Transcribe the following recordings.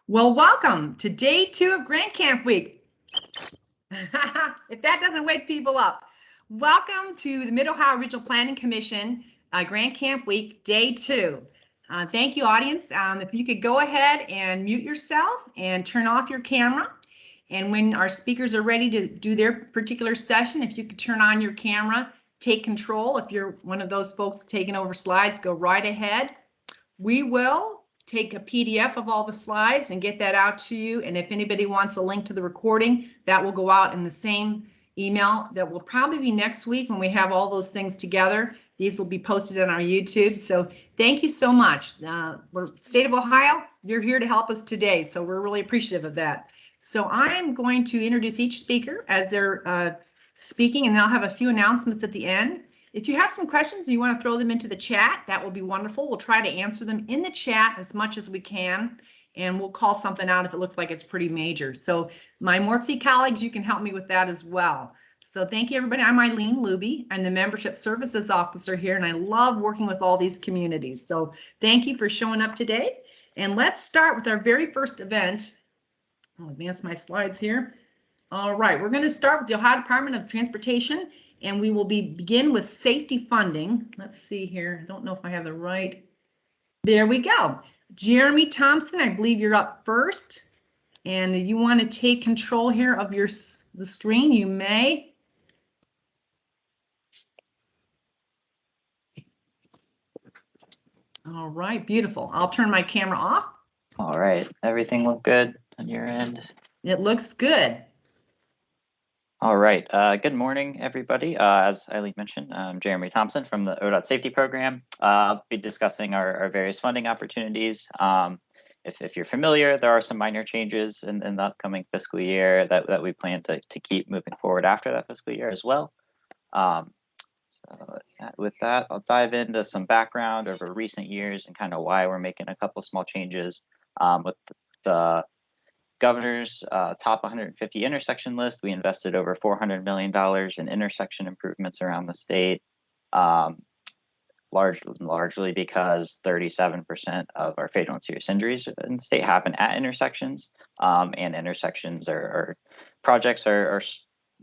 Well, welcome to day 2 of Grant Camp Week. If that doesn't wake people up, welcome to the Mid-Ohio Regional Planning Commission Grant Camp Week, day 2. Thank you, audience. If you could go ahead and mute yourself and turn off your camera. And when our speakers are ready to do their particular session, if you could turn on your camera, take control. If you're one of those folks taking over slides, go right ahead. We will take a PDF of all the slides and get that out to you. And if anybody wants a link to the recording, that will go out in the same email. That will probably be next week when we have all those things together. These will be posted on our YouTube. So thank you so much. We're State of Ohio, you're here to help us today. So we're really appreciative of that. So I'm going to introduce each speaker as they're speaking, and then I'll have a few announcements at the end. If you have some questions and you want to throw them into the chat, that will be wonderful. We'll try to answer them in the chat as much as we can, and we'll call something out if it looks like it's pretty major. So my MORPC colleagues, you can help me with that as well. So thank you, everybody. I'm Eileen Luby. I'm the Membership Services Officer here, and I love working with all these communities. So thank you for showing up today. And let's start with our very first event. I'll advance my slides here. All right, we're going to start with the Ohio Department of Transportation, and we will begin with safety funding. Let's see here. I don't know if I have the right. There we go. Jeremy Thompson, I believe you're up first. And you want to take control here of the screen, you may. All right, beautiful. I'll turn my camera off. All right, everything look good on your end? It looks good. All right, good morning, everybody. As Eileen mentioned, I'm Jeremy Thompson from the ODOT Safety Program. I'll be discussing our various funding opportunities. If you're familiar, there are some minor changes in the upcoming fiscal year that we plan to keep moving forward after that fiscal year as well. So with that, I'll dive into some background over recent years and kind of why we're making a couple small changes with the Governor's top 150 intersection list. We invested over $400 million in intersection improvements around the state, largely because 37% of our fatal and serious injuries in the state happen at intersections, and intersections projects are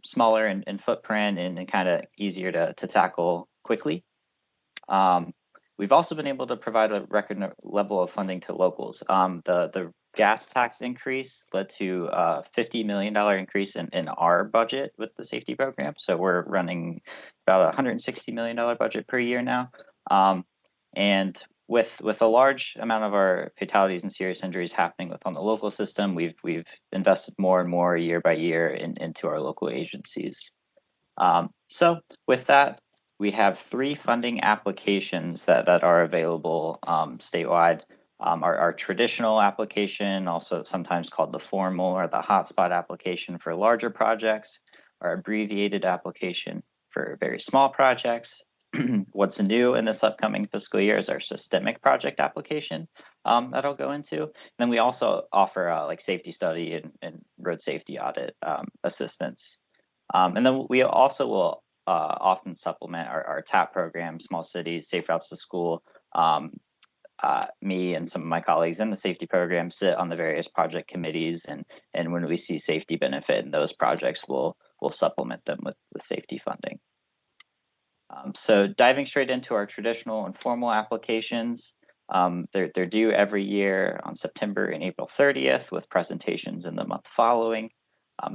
smaller in footprint and kind of easier to tackle quickly. We've also been able to provide a record level of funding to locals. The gas tax increase led to a $50 million increase in our budget with the safety program. So we're running about a $160 million budget per year now. And with a large amount of our fatalities and serious injuries happening on the local system, we've invested more and more year by year into our local agencies. So with that, we have 3 funding applications that are available statewide. Our traditional application, also sometimes called the formal or the hotspot application for larger projects, our abbreviated application for very small projects. What's new in this upcoming fiscal year is our systemic project application that I'll go into. And then we also offer like safety study and road safety audit assistance. And then we also will often supplement our TAP program, Small Cities, Safe Routes to School. Me and some of my colleagues in the safety program sit on the various project committees, and when we see safety benefit in those projects, we'll supplement them with safety funding. So diving straight into our traditional and formal applications, they're due every year on September and April 30th with presentations in the month following.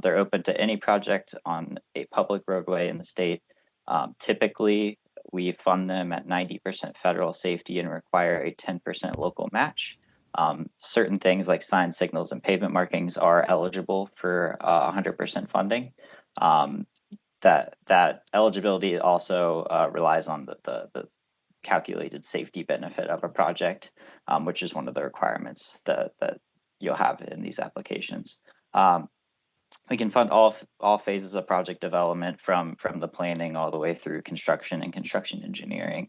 They're open to any project on a public roadway in the state. Typically, we fund them at 90% federal safety and require a 10% local match. Certain things like signs, signals, and pavement markings are eligible for 100% funding. That eligibility also relies on the calculated safety benefit of a project, which is one of the requirements that you'll have in these applications. We can fund all phases of project development from the planning all the way through construction and construction engineering.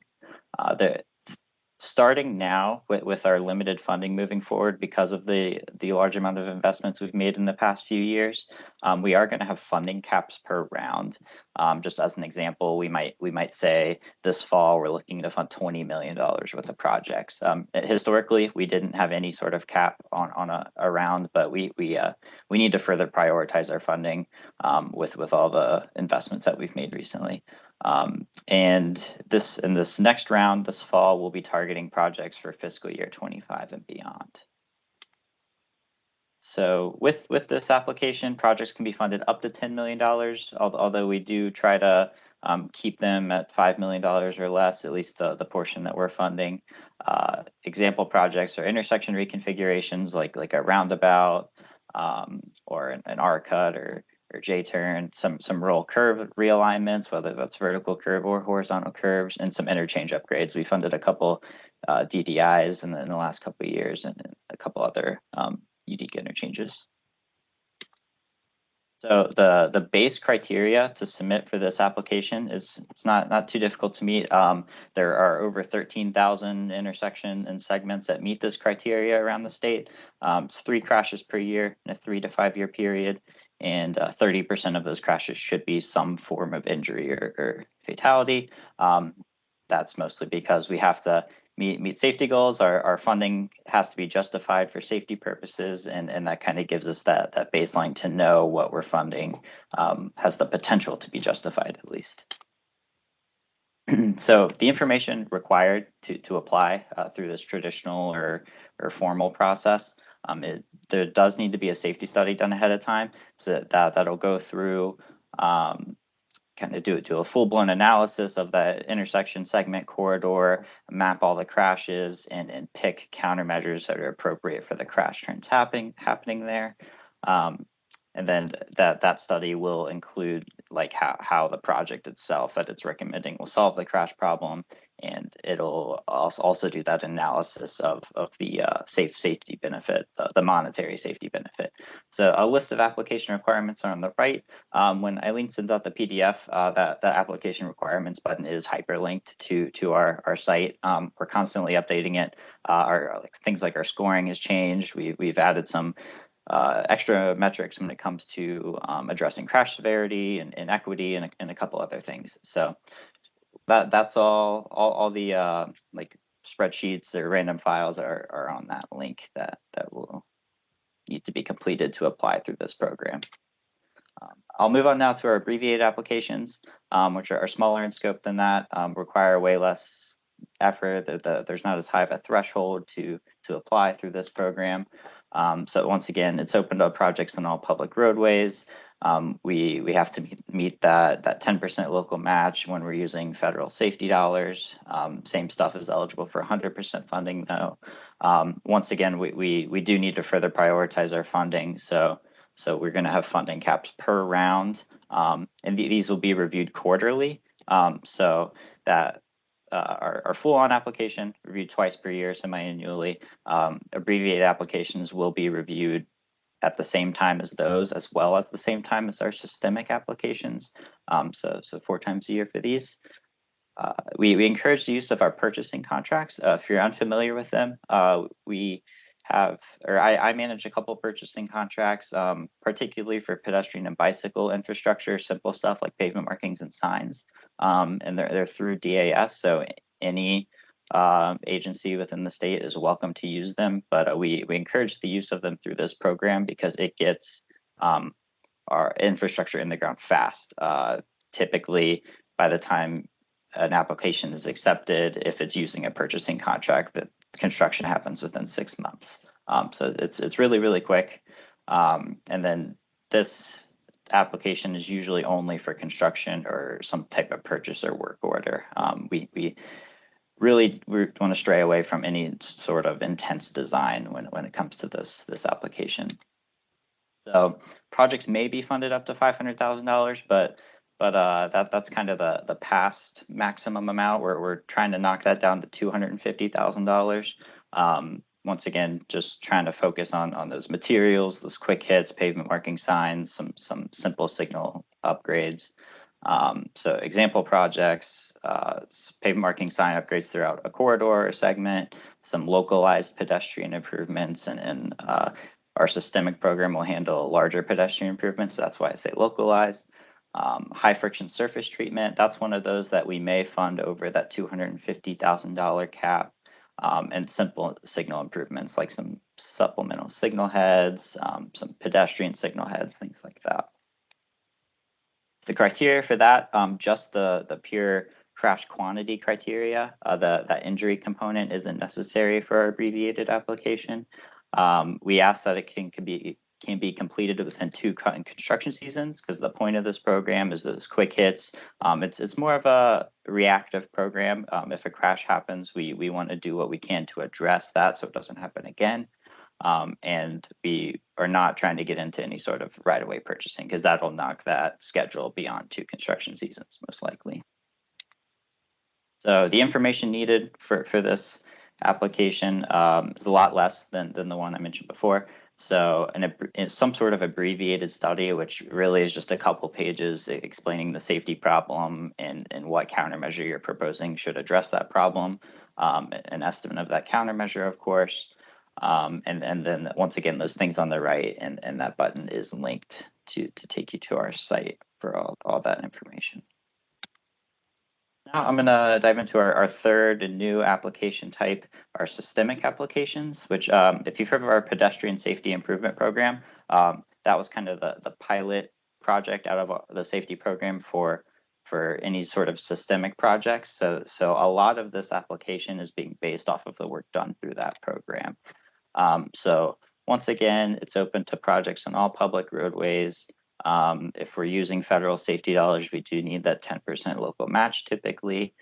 Starting now with our limited funding moving forward because of the large amount of investments we've made in the past few years, we are going to have funding caps per round. Just as an example, we might say this fall we're looking to fund $20 million worth of projects. Historically, we didn't have any sort of cap on a round, but we need to further prioritize our funding with all the investments that we've made recently. And in this next round this fall, we'll be targeting projects for fiscal year 25 and beyond. So with this application, projects can be funded up to $10 million, although we do try to keep them at $5 million or less, at least the portion that we're funding. Example projects are intersection reconfigurations like a roundabout or an R-cut or J-turn, some roll curve realignments, whether that's vertical curve or horizontal curves, and some interchange upgrades. We funded a couple DDIs in the last couple of years and a couple other unique interchanges. So the base criteria to submit for this application it's not too difficult to meet. There are over 13,000 intersection and segments that meet this criteria around the state. It's 3 crashes per year in a 3 to 5 year period, and 30% of those crashes should be some form of injury or fatality. That's mostly because we have to meet safety goals. Our funding has to be justified for safety purposes, and that kind of gives us that baseline to know what we're funding has the potential to be justified at least. So the information required to apply through this traditional or formal process, there does need to be a safety study done ahead of time, so that'll go through kind of do a full-blown analysis of that intersection segment corridor, map all the crashes, and pick countermeasures that are appropriate for the crash trends happening there. And then that study will include like how the project itself that it's recommending will solve the crash problem, and it'll also do that analysis of the safety benefit, the monetary safety benefit. So a list of application requirements are on the right. When Eileen sends out the PDF, that application requirements button is hyperlinked to our site. We're constantly updating it. Things like our scoring has changed. We've added some extra metrics when it comes to addressing crash severity and equity and a couple other things. So that's all the like spreadsheets or random files are on that link that will need to be completed to apply through this program. I'll move on now to our abbreviated applications, which are smaller in scope than that, require way less effort. There's not as high of a threshold to apply through this program. So once again, it's open to projects on all public roadways. We have to meet that 10% local match when we're using federal safety dollars. Same stuff is eligible for 100% funding though. Once again, we do need to further prioritize our funding. So we're going to have funding caps per round, and these will be reviewed quarterly. So that our full-on application reviewed twice per year, semi-annually. Abbreviated applications will be reviewed at the same time as those, as well as the same time as our systemic applications. So 4 times a year for these. We encourage the use of our purchasing contracts. If you're unfamiliar with them, I manage a couple purchasing contracts, particularly for pedestrian and bicycle infrastructure, simple stuff like pavement markings and signs. And they're through DAS, so any agency within the state is welcome to use them. But we encourage the use of them through this program because it gets our infrastructure in the ground fast. Typically, by the time an application is accepted, if it's using a purchasing contract, that construction happens within 6 months. So it's really quick. And then this application is usually only for construction or some type of purchase or work order. We want to stray away from any sort of intense design when it comes to this application. So projects may be funded up to $500,000, but that's kind of the past maximum amount. We're trying to knock that down to $250,000. Once again, just trying to focus on those materials, those quick hits, pavement marking signs, some simple signal upgrades. So example projects, pavement marking sign upgrades throughout a corridor or segment, some localized pedestrian improvements, and our systemic program will handle larger pedestrian improvements. So that's why I say localized. High friction surface treatment, that's one of those that we may fund over that $250,000 cap. And simple signal improvements like some supplemental signal heads, some pedestrian signal heads, things like that. The criteria for that, just the pure crash quantity criteria, that injury component isn't necessary for our abbreviated application. We ask that it can be completed within 2 construction seasons, because the point of this program is those quick hits. It's more of a reactive program. If a crash happens, we want to do what we can to address that so it doesn't happen again. And we are not trying to get into any sort of right-of-way purchasing, because that'll knock that schedule beyond 2 construction seasons, most likely. So the information needed for this application is a lot less than the one I mentioned before. So some sort of abbreviated study, which really is just a couple pages explaining the safety problem and what countermeasure you're proposing should address that problem, an estimate of that countermeasure, of course. And then once again, those things on the right and that button is linked to take you to our site for all that information. Now I'm going to dive into our third and new application type, our systemic applications, which if you've heard of our pedestrian safety improvement program, that was kind of the pilot project out of the safety program for any sort of systemic projects. So a lot of this application is being based off of the work done through that program. So once again, it's open to projects on all public roadways. If we're using federal safety dollars, we do need that 10% local match typically.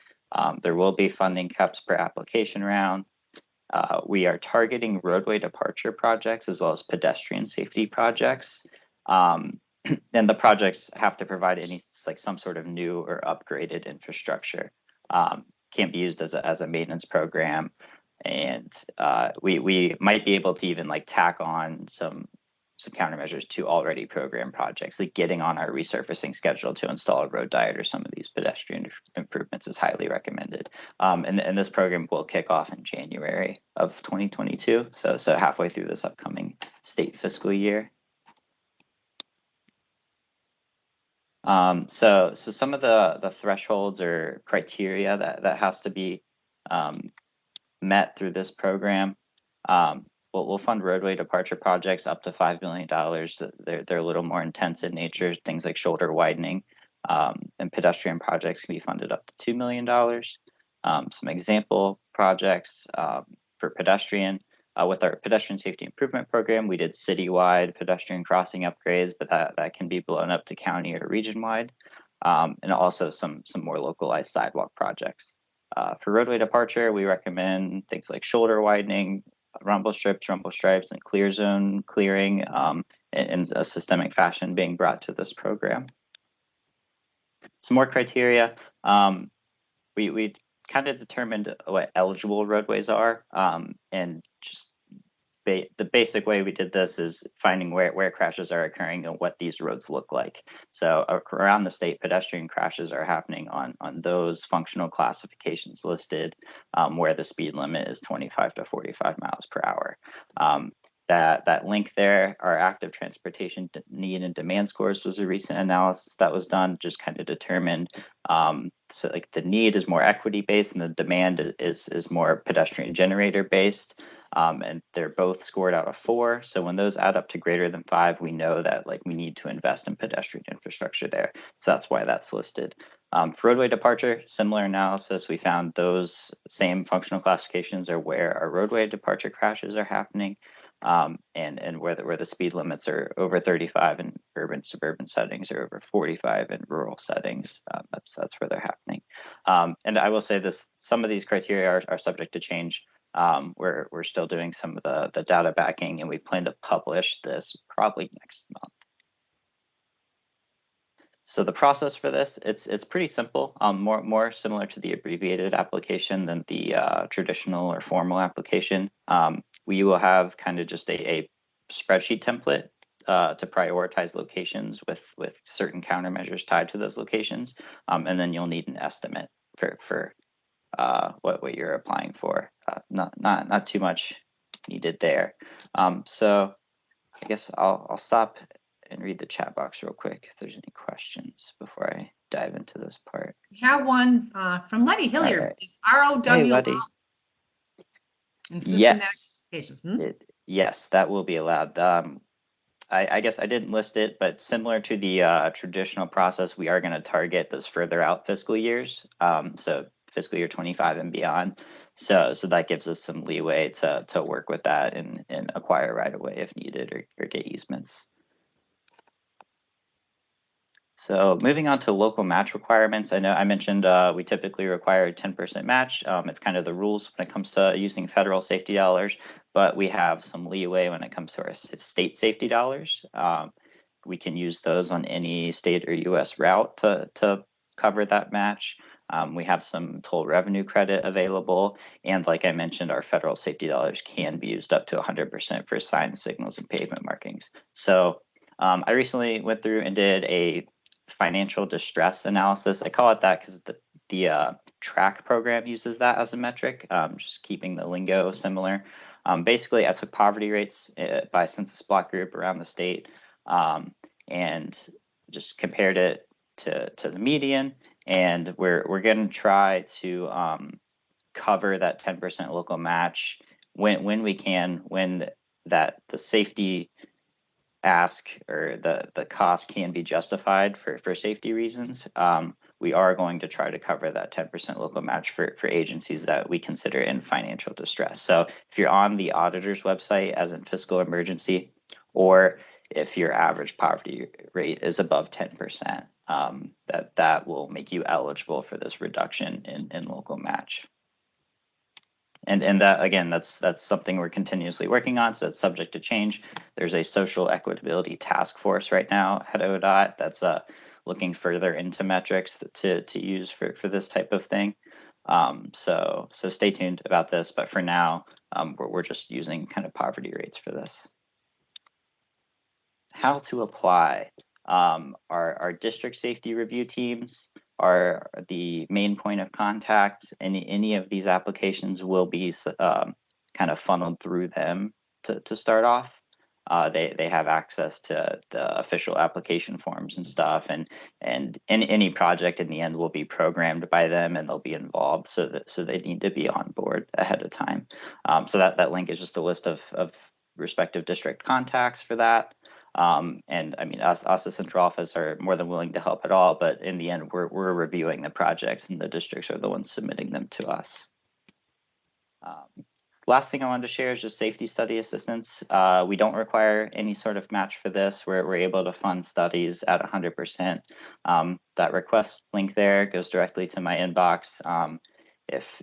There will be funding caps per application round. We are targeting roadway departure projects as well as pedestrian safety projects. And the projects have to provide some sort of new or upgraded infrastructure. Can't be used as a maintenance program. And we might be able to even tack on some countermeasures to already programmed projects, like getting on our resurfacing schedule to install a road diet or some of these pedestrian improvements is highly recommended. And this program will kick off in January of 2022, so halfway through this upcoming state fiscal year. So some of the thresholds or criteria that has to be met through this program. We'll fund roadway departure projects up to $5 million. They're a little more intense in nature, things like shoulder widening, and pedestrian projects can be funded up to $2 million. Some example projects for pedestrian, with our pedestrian safety improvement program, we did citywide pedestrian crossing upgrades, but that can be blown up to county or region-wide, and also some more localized sidewalk projects. For roadway departure, we recommend things like shoulder widening, rumble strips, rumble stripes, and clear zone clearing in a systemic fashion being brought to this program. Some more criteria. We kind of determined what eligible roadways are, and just the basic way we did this is finding where crashes are occurring and what these roads look like. So around the state, pedestrian crashes are happening on those functional classifications listed, where the speed limit is 25 to 45 miles per hour. That link there, our active transportation need and demand scores, was a recent analysis that was done, just kind of determined so the need is more equity based and the demand is more pedestrian generator based. And they're both scored out of 4. So when those add up to greater than 5, we know that we need to invest in pedestrian infrastructure there. So that's why that's listed. For roadway departure, similar analysis, we found those same functional classifications are where our roadway departure crashes are happening, and where the speed limits are over 35 in urban suburban settings or over 45 in rural settings. That's where they're happening. And I will say this: some of these criteria are subject to change. We're still doing some of the data backing, and we plan to publish this probably next month. So the process for this, it's pretty simple, more similar to the abbreviated application than the traditional or formal application. We will have kind of just a spreadsheet template to prioritize locations with certain countermeasures tied to those locations, and then you'll need an estimate for what you're applying for. Not too much needed there. So I guess I'll stop and read the chat box real quick if there's any questions before I dive into this part. We have one from Letty Hilliard. Right. Is ROW Hey, Letty. in systematic Yes. applications? Yes, that will be allowed. I guess I didn't list it, but similar to the traditional process, we are going to target those further out fiscal years. So fiscal year 25 and beyond. So that gives us some leeway to work with that and acquire right away if needed or get easements. So moving on to local match requirements, I know I mentioned we typically require a 10% match. It's kind of the rules when it comes to using federal safety dollars, but we have some leeway when it comes to our state safety dollars. We can use those on any state or US route to cover that match. We have some toll revenue credit available. And like I mentioned, our federal safety dollars can be used up to 100% for signs, signals, and pavement markings. So I recently went through and did a financial distress analysis. I call it that because the track program uses that as a metric, just keeping the lingo similar. Basically, I took poverty rates by census block group around the state and just compared it to the median. And we're going to try to cover that 10% local match when we can, when the safety ask or the cost can be justified for safety reasons. We are going to try to cover that 10% local match for agencies that we consider in financial distress. So if you're on the auditor's website as in fiscal emergency, or if your average poverty rate is above 10%, that will make you eligible for this reduction in local match. And that, again, that's something we're continuously working on, so it's subject to change. There's a social equitability task force right now at ODOT that's looking further into metrics to use for this type of thing. So stay tuned about this, but for now, we're just using kind of poverty rates for this. How to apply. Our district safety review teams are the main point of contact. Any of these applications will be kind of funneled through them to start off. They have access to the official application forms and stuff, and any project in the end will be programmed by them, and they'll be involved. So they need to be on board ahead of time. So that link is just a list of respective district contacts for that. And I mean, us as central office are more than willing to help at all, but in the end, we're reviewing the projects and the districts are the ones submitting them to us. Last thing I wanted to share is just safety study assistance. We don't require any sort of match for this. We're able to fund studies at 100%. That request link there goes directly to my inbox.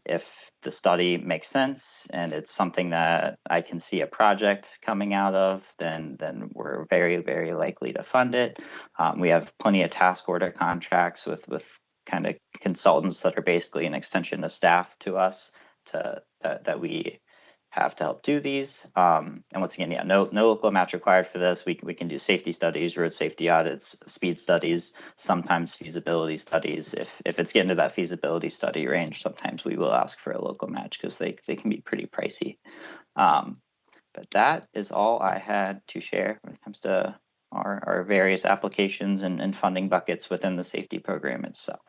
If the study makes sense and it's something that I can see a project coming out of, then we're very, very likely to fund it. We have plenty of task order contracts with kind of consultants that are basically an extension of staff to us that we have to help do these. And once again, yeah, no local match required for this. We can do safety studies, road safety audits, speed studies, sometimes feasibility studies. If it's getting to that feasibility study range, sometimes we will ask for a local match because they can be pretty pricey. But that is all I had to share when it comes to our various applications and funding buckets within the safety program itself.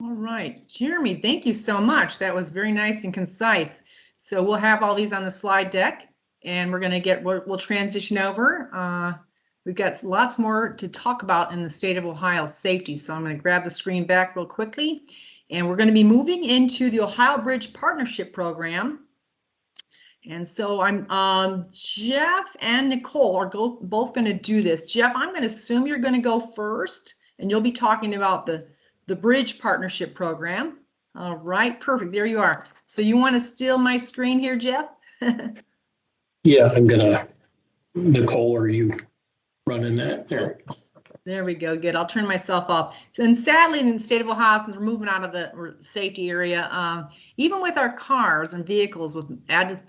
All right, Jeremy, thank you so much. That was very nice and concise. So we'll have all these on the slide deck, and we're going to we'll transition over. We've got lots more to talk about in the state of Ohio safety. So I'm going to grab the screen back real quickly, and we're going to be moving into the Ohio Bridge Partnership Program. And so Jeff and Nicole are both going to do this. Jeff, I'm going to assume you're going to go first, and you'll be talking about the Bridge Partnership Program. All right, perfect. There you are. So you want to steal my screen here, Jeff? Yeah, I'm gonna, Nicole, are you running that there? There we go. Good. I'll turn myself off. And sadly, in the state of Ohio, since we're moving out of the safety area, even with our cars and vehicles with added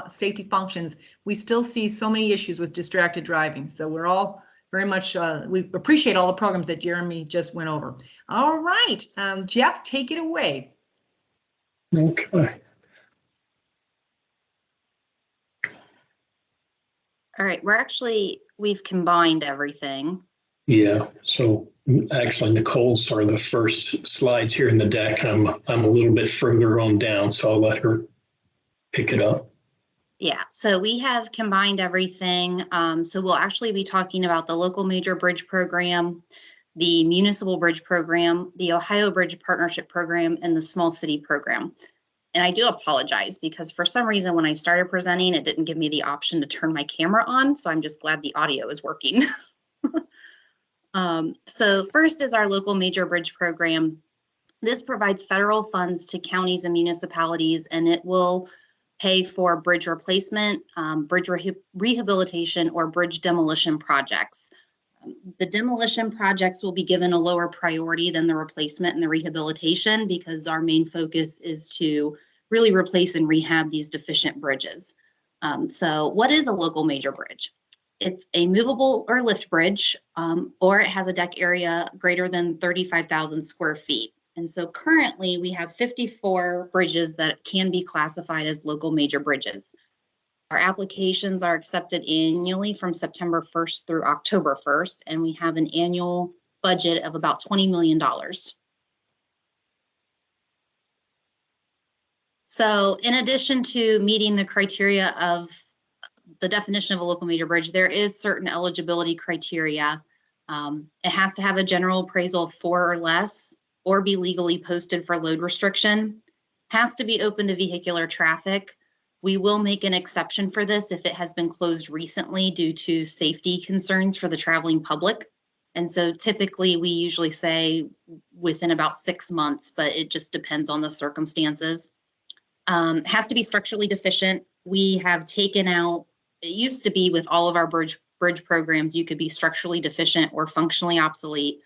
safety functions, we still see so many issues with distracted driving. So we're all very much, we appreciate all the programs that Jeremy just went over. All right, Jeff, take it away. Okay. All right, we've combined everything. Yeah, so actually Nicole's are the first slides here in the deck. I'm a little bit further on down, so I'll let her pick it up. Yeah, so we have combined everything. So we'll actually be talking about the local major bridge program, the municipal bridge program, the Ohio Bridge Partnership Program, and the small city program. And I do apologize because for some reason when I started presenting, it didn't give me the option to turn my camera on. So I'm just glad the audio is working. So first is our local major bridge program. This provides federal funds to counties and municipalities, and it will pay for bridge replacement, bridge rehabilitation, or bridge demolition projects. The demolition projects will be given a lower priority than the replacement and the rehabilitation because our main focus is to really replace and rehab these deficient bridges. So what is a local major bridge? It's a movable or lift bridge, or it has a deck area greater than 35,000 square feet. And so currently we have 54 bridges that can be classified as local major bridges. Our applications are accepted annually from September 1st through October 1st, and we have an annual budget of about $20 million. So in addition to meeting the criteria of the definition of a local major bridge, there is certain eligibility criteria. It has to have a general appraisal of 4 or less, or be legally posted for load restriction, has to be open to vehicular traffic. We will make an exception for this if it has been closed recently due to safety concerns for the traveling public. And so typically we usually say within about 6 months, but it just depends on the circumstances. Has to be structurally deficient. We have taken out, it used to be with all of our bridge programs, you could be structurally deficient or functionally obsolete.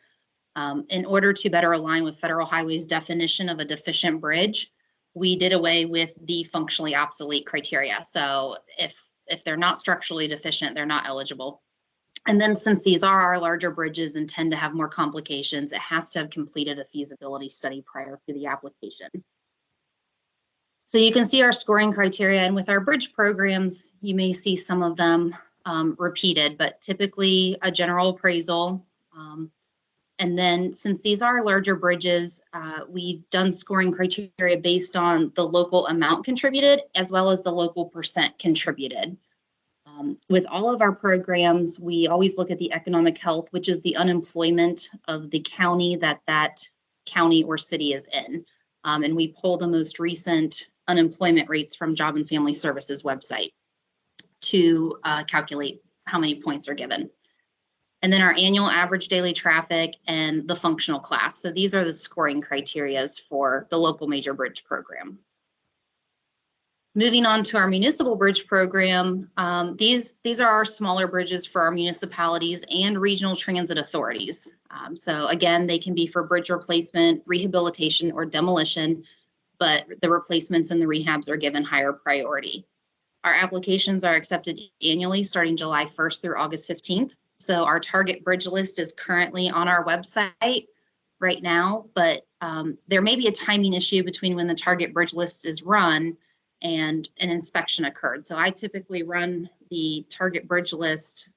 In order to better align with Federal Highway's definition of a deficient bridge, we did away with the functionally obsolete criteria. So if they're not structurally deficient, they're not eligible. And then since these are our larger bridges and tend to have more complications, it has to have completed a feasibility study prior to the application. So you can see our scoring criteria, and with our bridge programs, you may see some of them repeated, but typically a general appraisal. And then since these are larger bridges, we've done scoring criteria based on the local amount contributed as well as the local percent contributed. With all of our programs, we always look at the economic health, which is the unemployment of the county that county or city is in. And we pull the most recent unemployment rates from Job and Family Services website to calculate how many points are given. And then our annual average daily traffic and the functional class. So these are the scoring criterias for the local major bridge program. Moving on to our municipal bridge program, these are our smaller bridges for our municipalities and regional transit authorities. So again, they can be for bridge replacement, rehabilitation, or demolition, but the replacements and the rehabs are given higher priority. Our applications are accepted annually starting July 1st through August 15th. So our target bridge list is currently on our website right now, but there may be a timing issue between when the target bridge list is run and an inspection occurred. So I typically run the target bridge list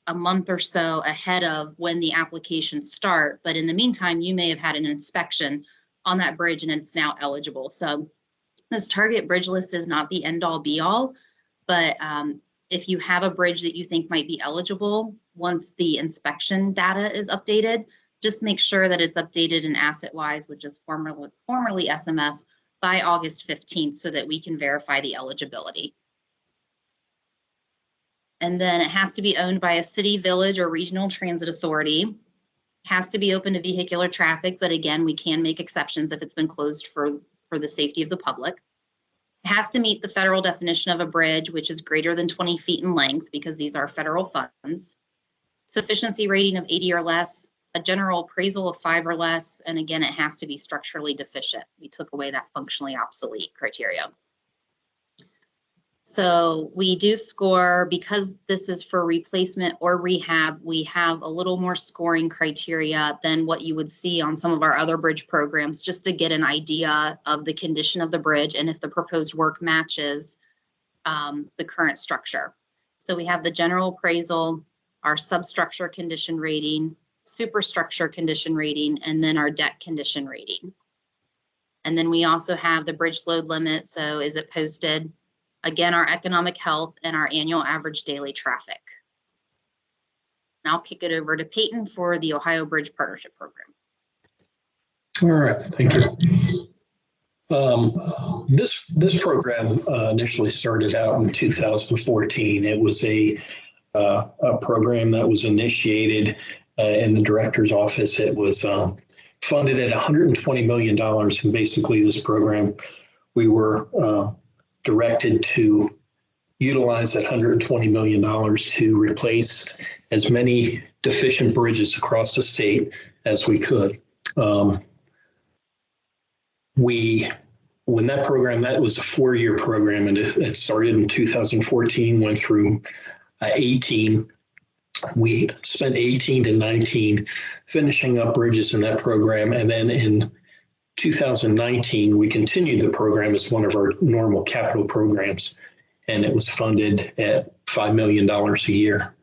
a month or so ahead of when the applications start. But in the meantime, you may have had an inspection on that bridge and it's now eligible. So this target bridge list is not the end all be all, but if you have a bridge that you think might be eligible, once the inspection data is updated, just make sure that it's updated in AssetWise, which is formerly SMS, by August 15th so that we can verify the eligibility. And then it has to be owned by a city, village, or regional transit authority. Has to be open to vehicular traffic, but again, we can make exceptions if it's been closed for the safety of the public. It has to meet the federal definition of a bridge, which is greater than 20 feet in length because these are federal funds. Sufficiency rating of 80 or less, a general appraisal of 5 or less, and again, it has to be structurally deficient. We took away that functionally obsolete criteria. So we do score, because this is for replacement or rehab, we have a little more scoring criteria than what you would see on some of our other bridge programs, just to get an idea of the condition of the bridge and if the proposed work matches the current structure. So we have the general appraisal, our substructure condition rating, superstructure condition rating, and then our deck condition rating. And then we also have the bridge load limit. So is it posted? Again, our economic health and our annual average daily traffic. And I'll kick it over to Peyton for the Ohio Bridge Partnership Program. All right, thank you. This program initially started out in 2014. It was a program that was initiated in the director's office. It was funded at $120 million. And basically this program, we were directed to utilize that $120 million to replace as many deficient bridges across the state as we could. When that program, that was a 4-year program, and it started in 2014, went through 18. We spent 18 to 19 finishing up bridges in that program. And then in 2019, we continued the program as one of our normal capital programs, and it was funded at $5 million a year.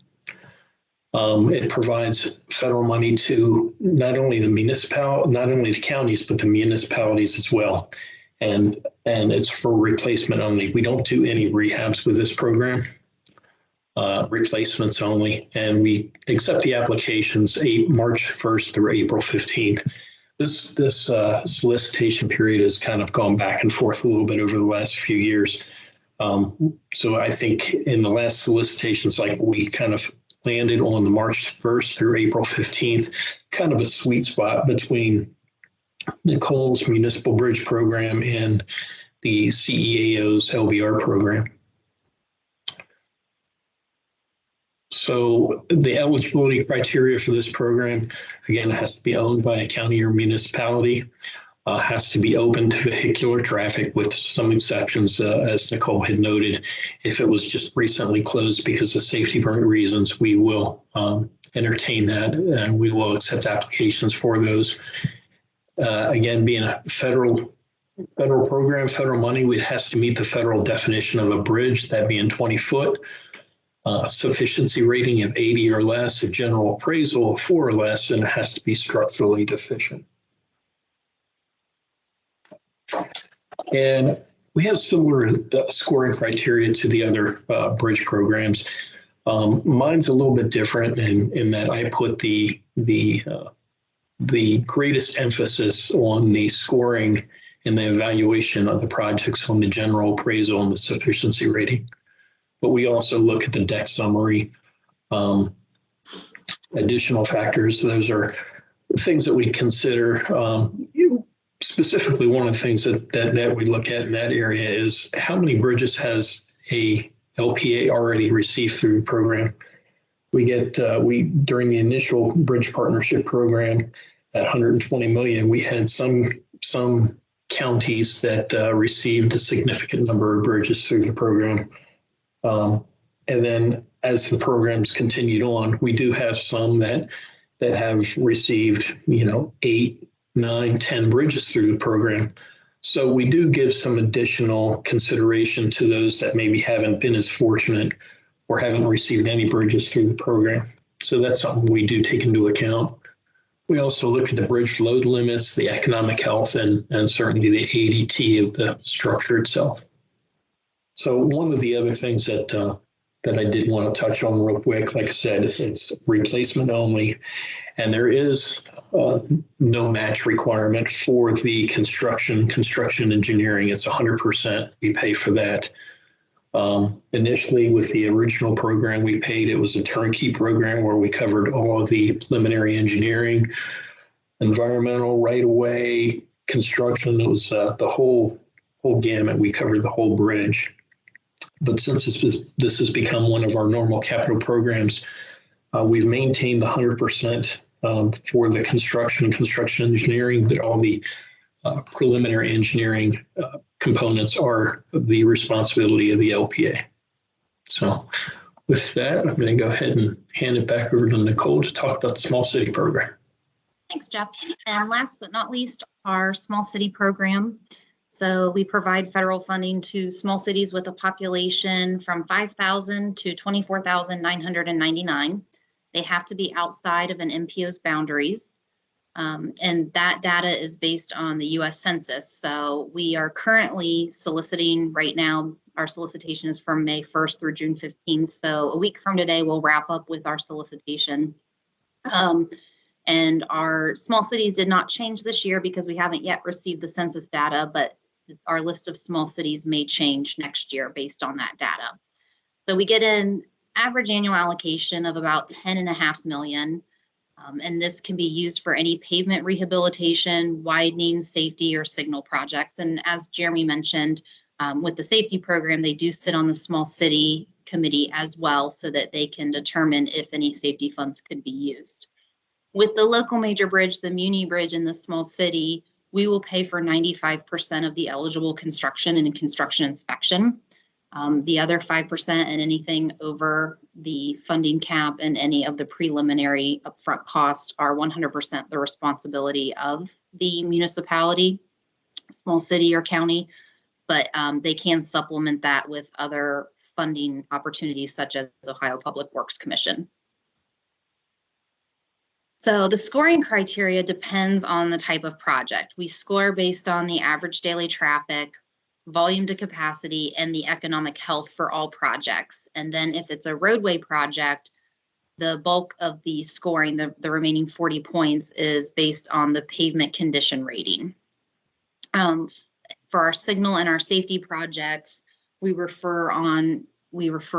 It provides federal money to not only the counties, but the municipalities as well. And it's for replacement only. We don't do any rehabs with this program, replacements only. And we accept the applications March 1st through April 15th. This solicitation period has kind of gone back and forth a little bit over the last few years. So I think in the last solicitation cycle, we kind of landed on the March 1st through April 15th, kind of a sweet spot between Nicole's Municipal Bridge Program and the CEAO's LBR program. So the eligibility criteria for this program, again, it has to be owned by a county or municipality, has to be open to vehicular traffic with some exceptions, as Nicole had noted. If it was just recently closed because of safety reasons, we will entertain that, and we will accept applications for those. Again, being a federal program, federal money, it has to meet the federal definition of a bridge, that being 20 foot. Sufficiency rating of 80 or less, a general appraisal of 4 or less, and it has to be structurally deficient. And we have similar scoring criteria to the other bridge programs. Mine's a little bit different in that I put the greatest emphasis on the scoring and the evaluation of the projects on the general appraisal and the sufficiency rating. But we also look at the deck summary, additional factors. Those are things that we consider. Specifically, one of the things that we look at in that area is how many bridges has a LPA already received through the program. We get during the initial bridge partnership program at $120 million, we had some counties that received a significant number of bridges through the program. And then as the programs continued on, we do have some that have received, 8, 9, 10 bridges through the program. So we do give some additional consideration to those that maybe haven't been as fortunate or haven't received any bridges through the program. So that's something we do take into account. We also look at the bridge load limits, the economic health, and certainly the ADT of the structure itself. So one of the other things that I did want to touch on real quick, like I said, it's replacement only, and there is no match requirement for the construction engineering. It's 100%. We pay for that. Initially, with the original program we paid, it was a turnkey program where we covered all of the preliminary engineering, environmental, right-of-way, construction. It was the whole gamut. We covered the whole bridge. But since this has become one of our normal capital programs, we've maintained the 100% for the construction engineering, but all the preliminary engineering components are the responsibility of the LPA. So with that, I'm going to go ahead and hand it back over to Nicole to talk about the small city program. Thanks, Jeff. And last but not least, our small city program. So we provide federal funding to small cities with a population from 5,000 to 24,999. They have to be outside of an MPO's boundaries. And that data is based on the US Census. So we are currently soliciting right now. Our solicitation is from May 1st through June 15th. So a week from today, we'll wrap up with our solicitation. And our small cities did not change this year because we haven't yet received the census data, but our list of small cities may change next year based on that data. So we get an average annual allocation of about 10.5 million. And this can be used for any pavement rehabilitation, widening, safety, or signal projects. And as Jeremy mentioned, with the safety program, they do sit on the small city committee as well so that they can determine if any safety funds could be used. With the local major bridge, the Muni Bridge in the small city, we will pay for 95% of the eligible construction and construction inspection. The other 5% and anything over the funding cap and any of the preliminary upfront costs are 100% the responsibility of the municipality, small city or county, but they can supplement that with other funding opportunities such as Ohio Public Works Commission. So the scoring criteria depends on the type of project. We score based on the average daily traffic, volume to capacity, and the economic health for all projects. And then if it's a roadway project, the bulk of the scoring, the remaining 40 points, is based on the pavement condition rating. For our signal and our safety projects, we refer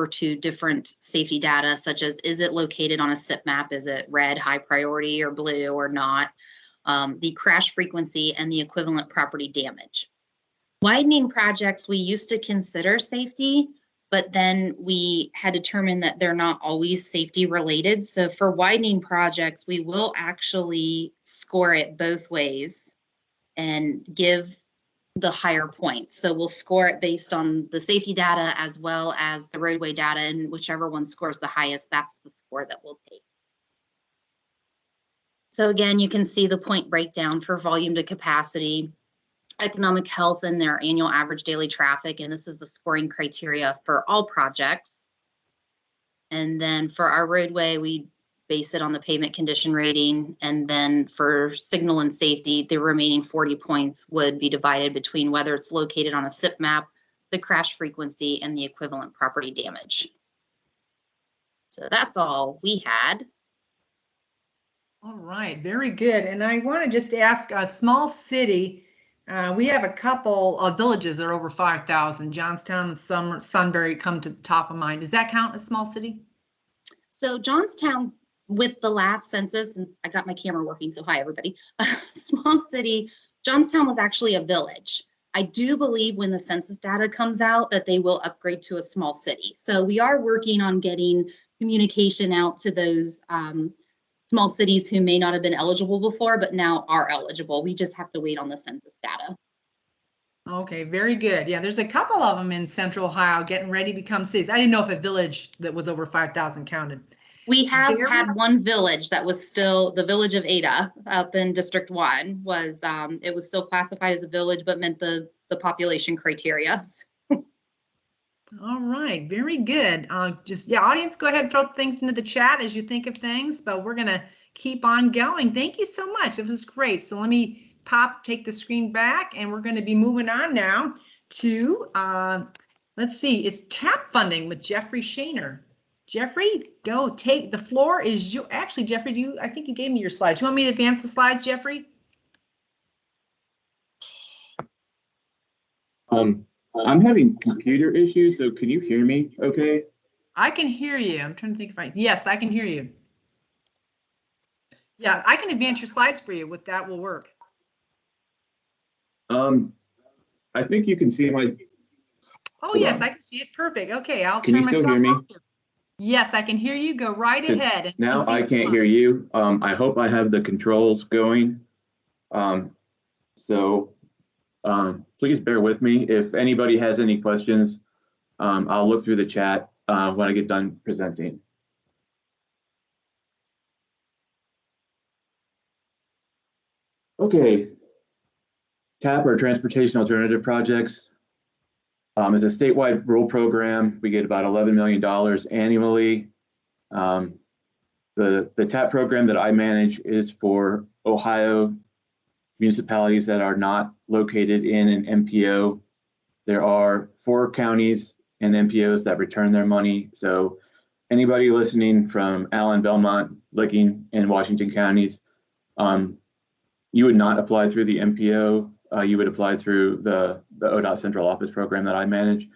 to different safety data, such as, is it located on a SIP map? Is it red, high priority, or blue, or not? The crash frequency and the equivalent property damage. Widening projects, we used to consider safety, but then we had determined that they're not always safety related. So for widening projects, we will actually score it both ways and give the higher points. So we'll score it based on the safety data as well as the roadway data, and whichever one scores the highest, that's the score that we'll take. So again, you can see the point breakdown for volume to capacity, economic health, and their annual average daily traffic. And this is the scoring criteria for all projects. And then for our roadway, we base it on the pavement condition rating. And then for signal and safety, the remaining 40 points would be divided between whether it's located on a SIP map, the crash frequency, and the equivalent property damage. So that's all we had. All right, very good. And I want to just ask a small city. We have a couple of villages that are over 5,000. Johnstown and Sunbury come to the top of mind. Does that count as small city? So Johnstown, with the last census, and I got my camera working, so hi everybody. Small city, Johnstown was actually a village. I do believe when the census data comes out that they will upgrade to a small city. So we are working on getting communication out to those small cities who may not have been eligible before, but now are eligible. We just have to wait on the census data. Okay, very good. Yeah, there's a couple of them in Central Ohio getting ready to become cities. I didn't know if a village that was over 5,000 counted. We have had one village that was still, the village of Ada up in District 1 was, it was still classified as a village, but meant the population criteria. All right, very good. Audience, go ahead and throw things into the chat as you think of things, but we're gonna keep on going. Thank you so much. It was great. So let me take the screen back, and we're gonna be moving on now to, let's see, it's TAP funding with Jeffrey Shaner. Jeffrey, go take, the floor is you. Actually, Jeffrey, I think you gave me your slides. You want me to advance the slides, Jeffrey? I'm having computer issues, so can you hear me okay? I can hear you. I'm trying to think if yes, I can hear you. Yeah, I can advance your slides for you. With that will work. I think you can see my. Oh, yes, I can see it. Perfect. Okay, I'll turn myself. Can you still hear me? Yes, I can hear you. Go right ahead. And now I can't hear you. I hope I have the controls going. Please bear with me. If anybody has any questions, I'll look through the chat when I get done presenting. Okay. TAP, or Transportation Alternative Projects, is a statewide rural program. We get about $11 million annually. The TAP program that I manage is for Ohio municipalities that are not located in an MPO. There are 4 counties and MPOs that return their money. So anybody listening from Allen, Belmont, Licking, and Washington counties, you would not apply through the MPO. You would apply through the ODOT Central Office program that I manage.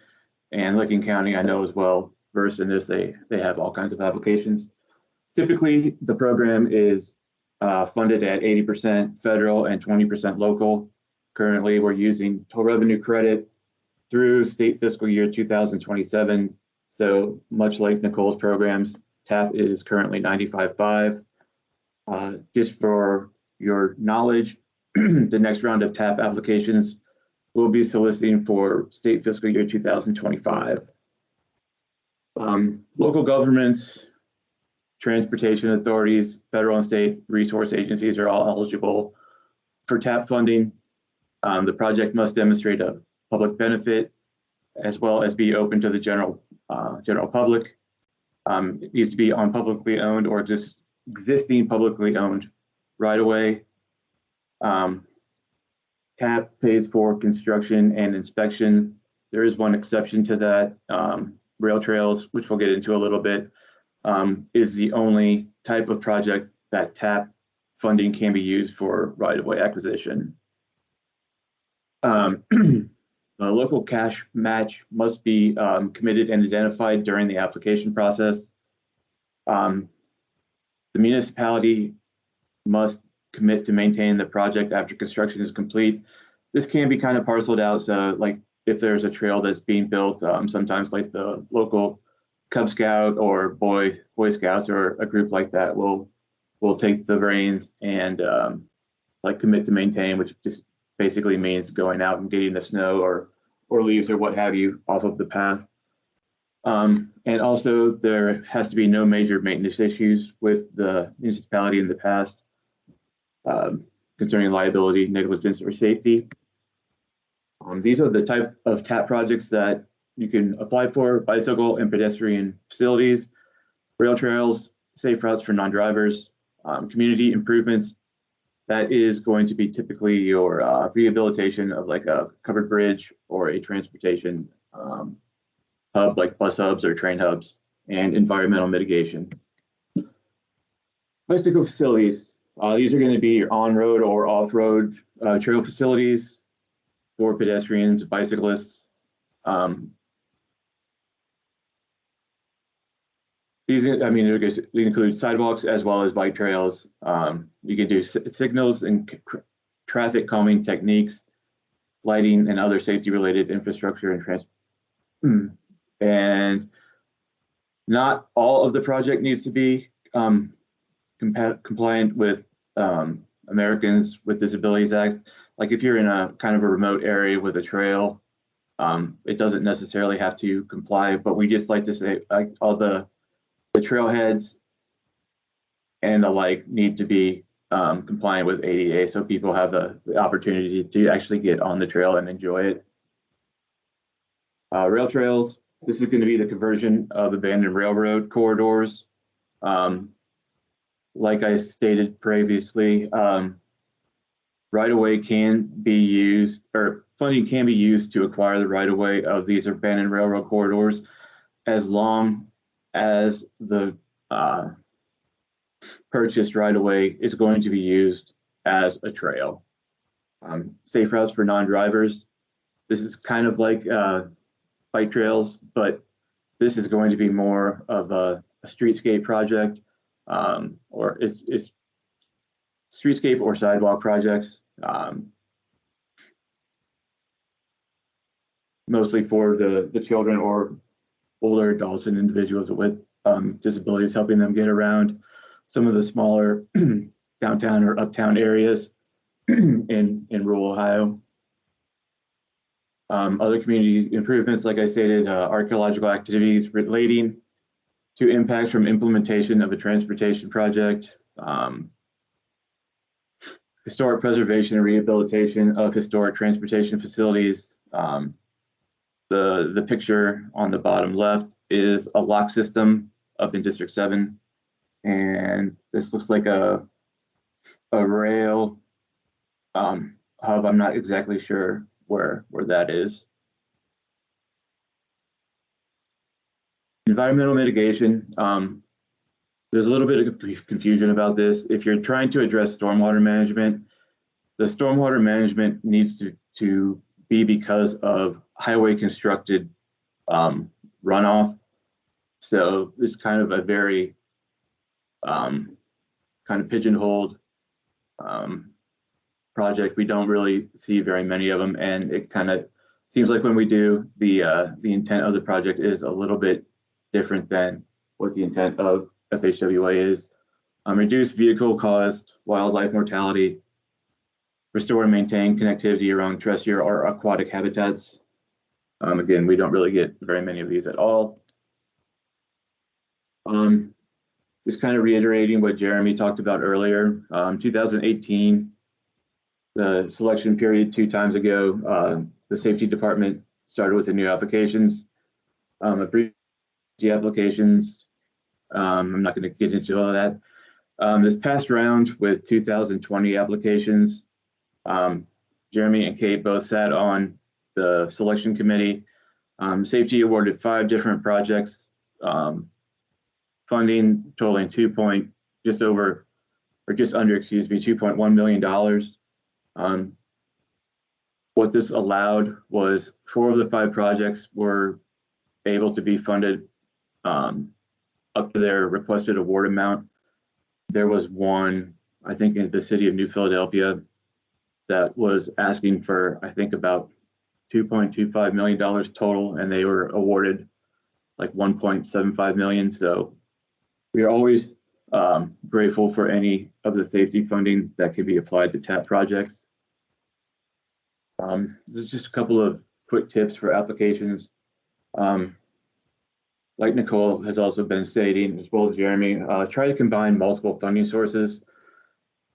And Licking County, I know, is well versed in this. They have all kinds of applications. Typically, the program is funded at 80% federal and 20% local. Currently, we're using total revenue credit through state fiscal year 2027. So much like Nicole's programs, TAP is currently 95.5. Just for your knowledge, the next round of TAP applications will be soliciting for state fiscal year 2025. Local governments, transportation authorities, federal and state resource agencies are all eligible for TAP funding. The project must demonstrate a public benefit as well as be open to the general public. It needs to be on publicly owned or just existing publicly owned right-of-way. TAP pays for construction and inspection. There is one exception to that. Rail trails, which we'll get into a little bit, is the only type of project that TAP funding can be used for right-of-way acquisition. The local cash match must be committed and identified during the application process. The municipality must commit to maintain the project after construction is complete. This can be kind of parceled out. So like if there's a trail that's being built, sometimes like the local Cub Scout or Boy Scouts or a group like that will take the reins and like commit to maintain, which just basically means going out and getting the snow or leaves or what have you off of the path. And also there has to be no major maintenance issues with the municipality in the past concerning liability, negligence, or safety. These are the type of TAP projects that you can apply for: bicycle and pedestrian facilities, rail trails, safe routes for non-drivers, community improvements. That is going to be typically your rehabilitation of like a covered bridge or a transportation hub like bus hubs or train hubs, and environmental mitigation. Bicycle facilities. These are going to be your on-road or off-road trail facilities for pedestrians, bicyclists. These, I mean, they include sidewalks as well as bike trails. You can do signals and traffic calming techniques, lighting, and other safety-related infrastructure and and not all of the project needs to be compliant with Americans with Disabilities Act. Like if you're in a kind of a remote area with a trail, it doesn't necessarily have to comply, but we just like to say like all the trailheads and the like need to be compliant with ADA, so people have the opportunity to actually get on the trail and enjoy it. Rail trails. This is going to be the conversion of abandoned railroad corridors. Like I stated previously, right-of-way can be used, or funding can be used to acquire the right-of-way of these abandoned railroad corridors, as long as the purchased right-of-way is going to be used as a trail. Safe routes for non-drivers. This is kind of like bike trails, but this is going to be more of a streetscape project, or it's streetscape or sidewalk projects, mostly for the children or older adults and individuals with disabilities, helping them get around some of the smaller downtown or uptown areas in rural Ohio. Other community improvements, like I stated, archaeological activities relating to impacts from implementation of a transportation project, historic preservation and rehabilitation of historic transportation facilities. The picture on the bottom left is a lock system up in District 7. And this looks like a rail hub. I'm not exactly sure where that is. Environmental mitigation. There's a little bit of confusion about this. If you're trying to address stormwater management, the stormwater management needs to be because of highway constructed runoff. So it's kind of a very kind of pigeonholed project. We don't really see very many of them, and it kind of seems like when we do, the intent of the project is a little bit different than what the intent of FHWA is. Reduce vehicle caused wildlife mortality, restore and maintain connectivity around terrestrial or aquatic habitats. Again, we don't really get very many of these at all. Just kind of reiterating what Jeremy talked about earlier, 2018, the selection period 2 times ago, the safety department started with the new applications, applications. I'm not going to get into all of that. This past round with 2020 applications, Jeremy and Kate both sat on the selection committee. Safety awarded 5 different projects, funding totaling just under $2.1 million. What this allowed was 4 of the 5 projects were able to be funded up to their requested award amount. There was one, I think, in the city of New Philadelphia that was asking for, I think, about $2.25 million total, and they were awarded like $1.75 million. So we are always grateful for any of the safety funding that can be applied to TAP projects. There's just a couple of quick tips for applications. Like Nicole has also been stating, as well as Jeremy, try to combine multiple funding sources.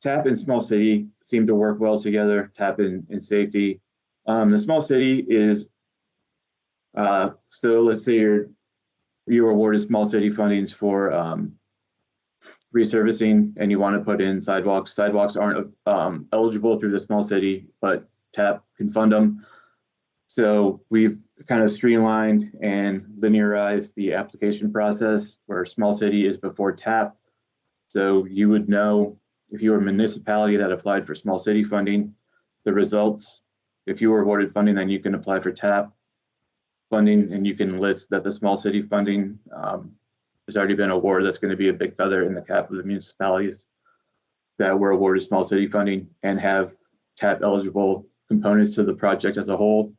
TAP and small city seem to work well together, TAP and safety. The small city is, so let's say you're awarded small city fundings for resurfacing and you want to put in sidewalks. Sidewalks aren't eligible through the small city, but TAP can fund them. So we've kind of streamlined and linearized the application process where small city is before TAP. So you would know if you were a municipality that applied for small city funding, the results. If you were awarded funding, then you can apply for TAP funding, and you can list that the small city funding has already been awarded. That's going to be a big feather in the cap of the municipalities that were awarded small city funding and have TAP eligible components to the project as a whole.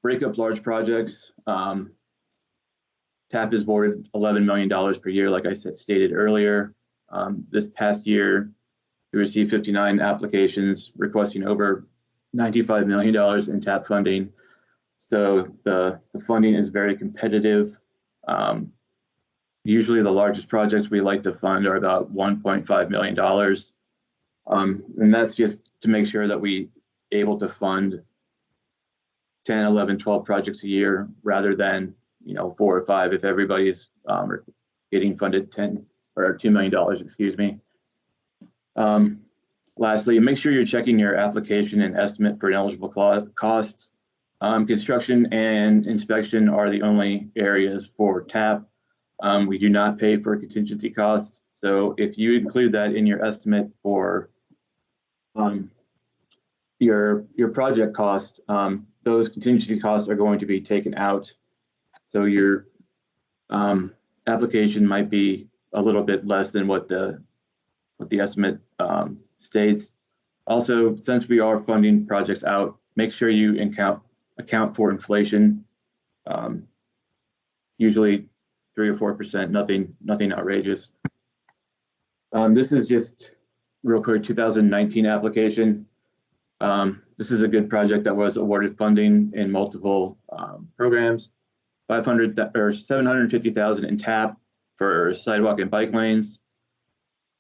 Break up large projects. TAP is awarded $11 million per year, like I stated earlier. This past year, we received 59 applications requesting over $95 million in TAP funding. So the funding is very competitive. Usually the largest projects we like to fund are about $1.5 million. And that's just to make sure that we able to fund 10, 11, 12 projects a year rather than 4 or 5 if everybody's getting funded $10 or $2 million, excuse me. Lastly, make sure you're checking your application and estimate for ineligible costs. Construction and inspection are the only areas for TAP. We do not pay for contingency costs. So if you include that in your estimate for your project cost, those contingency costs are going to be taken out. So your application might be a little bit less than what the estimate states. Also, since we are funding projects out, make sure you account for inflation. Usually 3 or 4%, nothing outrageous. This is just real quick 2019 application. This is a good project that was awarded funding in multiple programs. $750,000 in TAP for sidewalk and bike lanes,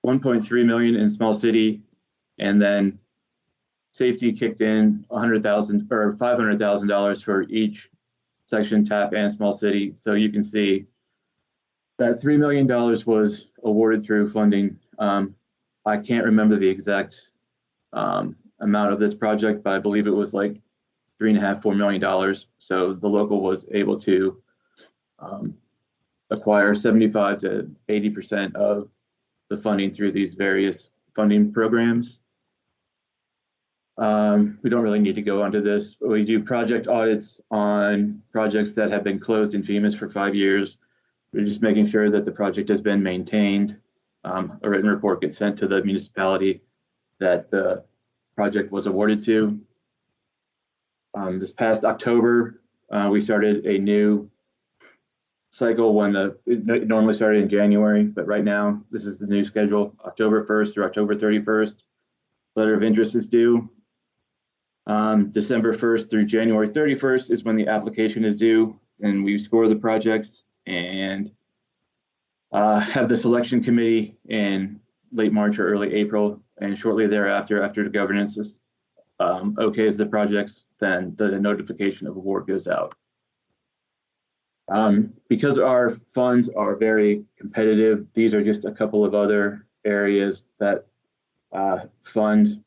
1.3 million in small city, and then safety kicked in $100,000 or $500,000 for each section, TAP and small city. So you can see that $3 million was awarded through funding. I can't remember the exact amount of this project, but I believe it was like $3.5–4 million. So the local was able to acquire 75 to 80% of the funding through these various funding programs. We don't really need to go into this. We do project audits on projects that have been closed in FEMA's for 5 years. We're just making sure that the project has been maintained. A written report gets sent to the municipality that the project was awarded to. This past October, we started a new cycle when it normally started in January, but right now this is the new schedule, October 1st through October 31st. Letter of interest is due. December 1st through January 31st is when the application is due, and we score the projects and have the selection committee in late March or early April, and shortly thereafter, after the governance is okays the projects, then the notification of award goes out. Because our funds are very competitive, these are just a couple of other areas that fund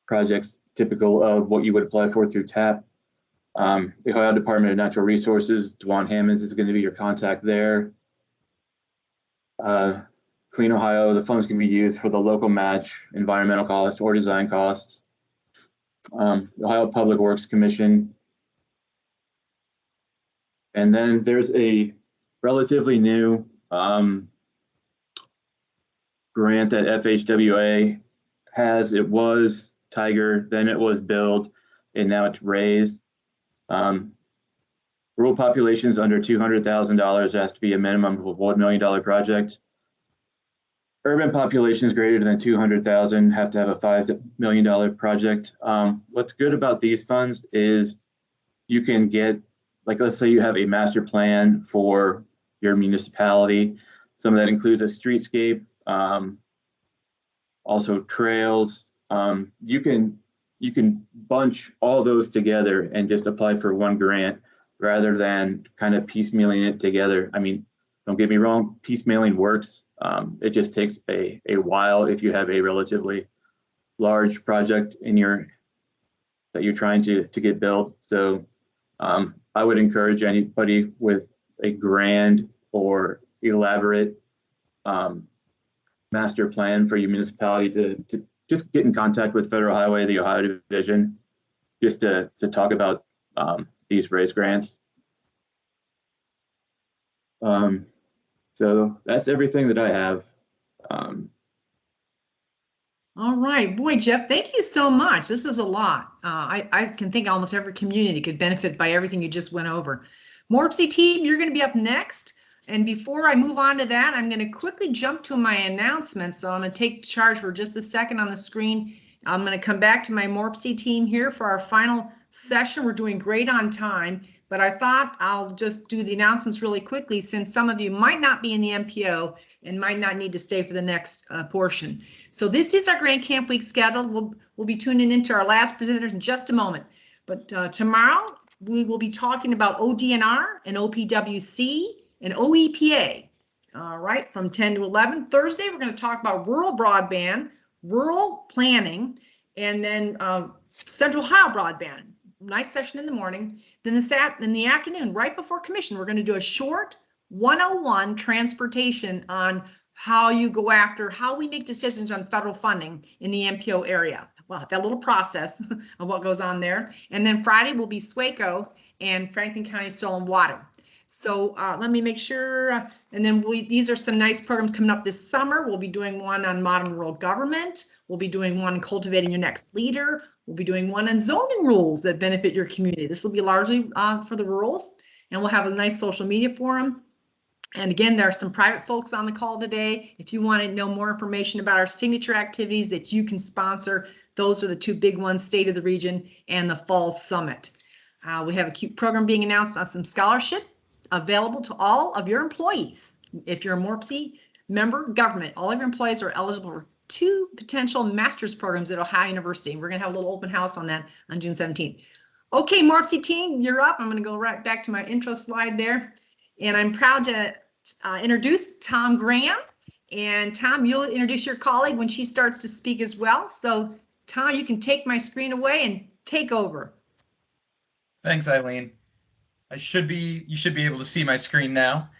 projects typical of what you would apply for through TAP. The Ohio Department of Natural Resources, Dwan Hammonds is going to be your contact there. Clean Ohio, the funds can be used for the local match, environmental cost, or design costs. Ohio Public Works Commission. And then there's a relatively new grant that FHWA has. It was Tiger, then it was Build, and now it's Raise. Rural populations under $200,000 has to be a minimum of a $1 million project. Urban populations greater than 200,000 have to have a $5 million project. What's good about these funds is you can get, like, let's say you have a master plan for your municipality. Some of that includes a streetscape, also trails. You can bunch all those together and just apply for one grant rather than kind of piecemealing it together. I mean, don't get me wrong, piecemealing works. It just takes a while if you have a relatively large project that you're trying to get built. So I would encourage anybody with a grand or elaborate master plan for your municipality to just get in contact with Federal Highway, the Ohio Division, just to talk about these raise grants. So that's everything that I have. All right, boy, Jeff, thank you so much. This is a lot. I can think almost every community could benefit by everything you just went over. MORPC team, you're going to be up next. And before I move on to that, I'm going to quickly jump to my announcements. So I'm going to take charge for just a second on the screen. I'm going to come back to my MORPC team here for our final session. We're doing great on time, but I thought I'll just do the announcements really quickly since some of you might not be in the MPO and might not need to stay for the next portion. So this is our Grant Camp Week schedule. We'll be tuning into our last presenters in just a moment. But tomorrow we will be talking about ODNR and OPWC and OEPA. All right, from 10 to 11. Thursday, we're going to talk about rural broadband, rural planning, and then Central Ohio broadband. Nice session in the morning. Then in the afternoon, right before commission, we're going to do a short 101 transportation on how you go after, how we make decisions on federal funding in the MPO area. Well, that little process of what goes on there. And then Friday will be SWACO and Franklin County Soil and Water. So let me make sure, and then these are some nice programs coming up this summer. We'll be doing one on modern rural government. We'll be doing one cultivating your next leader. We'll be doing one on zoning rules that benefit your community. This will be largely for the rurals, and we'll have a nice social media forum. And again, there are some private folks on the call today. If you want to know more information about our signature activities that you can sponsor, those are the two big ones, State of the Region and the Fall Summit. We have a cute program being announced on some scholarship available to all of your employees. If you're a MORPC member government, all of your employees are eligible for 2 potential master's programs at Ohio University. We're going to have a little open house on that on June 17th. Okay, MORPC team, you're up. I'm going to go right back to my intro slide there. And I'm proud to introduce Tom Graham. And Tom, you'll introduce your colleague when she starts to speak as well. So Tom, you can take my screen away and take over. Thanks, Eileen. You should be able to see my screen now.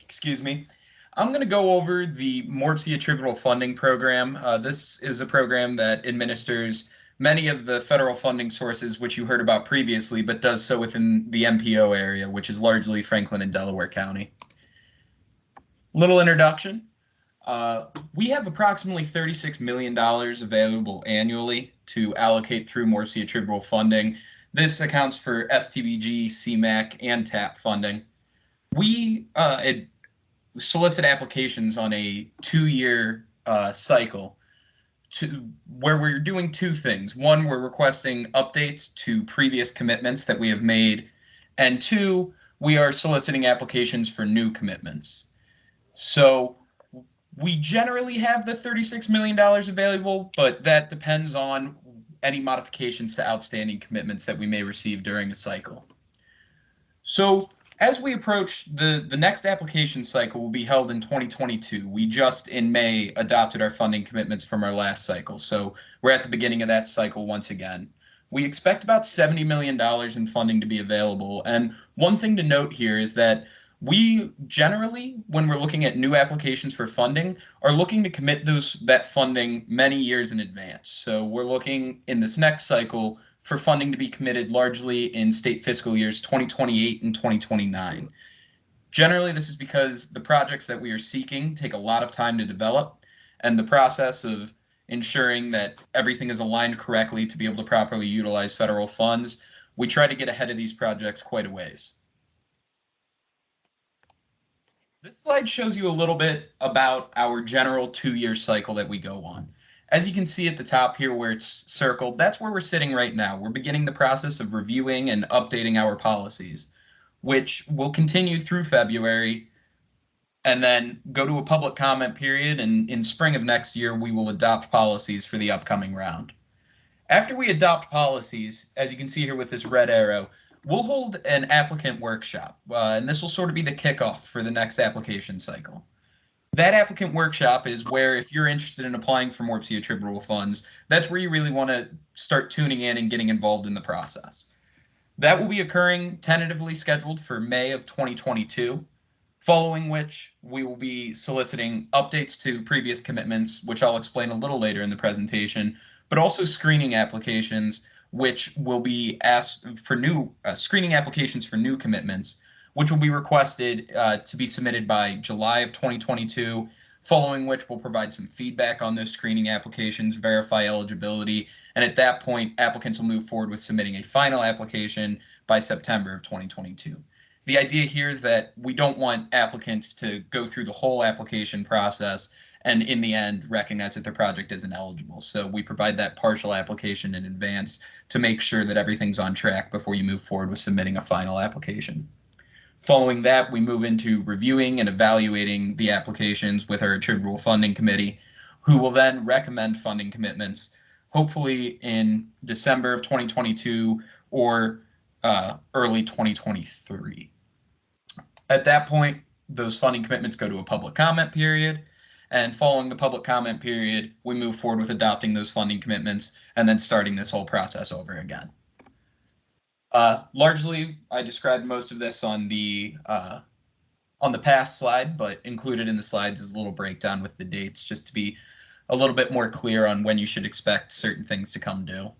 Excuse me. I'm going to go over the MORPC-Attributable Funding Program. This is a program that administers many of the federal funding sources which you heard about previously, but does so within the MPO area, which is largely Franklin and Delaware County. Little introduction. We have approximately $36 million available annually to allocate through MORPC-Attributable Funding. This accounts for STBG, CMAQ, and TAP funding. We solicit applications on a 2-year cycle where we're doing 2 things. 1, we're requesting updates to previous commitments that we have made, and 2, we are soliciting applications for new commitments. So we generally have the $36 million available, but that depends on any modifications to outstanding commitments that we may receive during a cycle. So as we approach the next application cycle will be held in 2022. We just in May adopted our funding commitments from our last cycle. So we're at the beginning of that cycle once again. We expect about $70 million in funding to be available. And one thing to note here is that we generally, when we're looking at new applications for funding, are looking to commit that funding many years in advance. So we're looking in this next cycle for funding to be committed largely in state fiscal years 2028 and 2029. Generally, this is because the projects that we are seeking take a lot of time to develop, and the process of ensuring that everything is aligned correctly to be able to properly utilize federal funds, we try to get ahead of these projects quite a ways. This slide shows you a little bit about our general 2-year cycle that we go on. As you can see at the top here where it's circled, that's where we're sitting right now. We're beginning the process of reviewing and updating our policies, which will continue through February and then go to a public comment period. And in spring of next year, we will adopt policies for the upcoming round. After we adopt policies, as you can see here with this red arrow, we'll hold an applicant workshop, and this will sort of be the kickoff for the next application cycle. That applicant workshop is where, if you're interested in applying for MORPC-Attributable funds, that's where you really want to start tuning in and getting involved in the process. That will be occurring tentatively scheduled for May of 2022, following which we will be soliciting updates to previous commitments, which I'll explain a little later in the presentation, but also screening applications, which will be asked for new screening applications for new commitments, which will be requested to be submitted by July of 2022, following which we'll provide some feedback on those screening applications, verify eligibility, and at that point, applicants will move forward with submitting a final application by September of 2022. The idea here is that we don't want applicants to go through the whole application process and in the end recognize that their project isn't eligible. So we provide that partial application in advance to make sure that everything's on track before you move forward with submitting a final application. Following that, we move into reviewing and evaluating the applications with our attributable funding committee, who will then recommend funding commitments, hopefully in December of 2022 or early 2023. At that point, those funding commitments go to a public comment period, and following the public comment period, we move forward with adopting those funding commitments and then starting this whole process over again. Largely, I described most of this on the past slide, but included in the slides is a little breakdown with the dates, just to be a little bit more clear on when you should expect certain things to come due.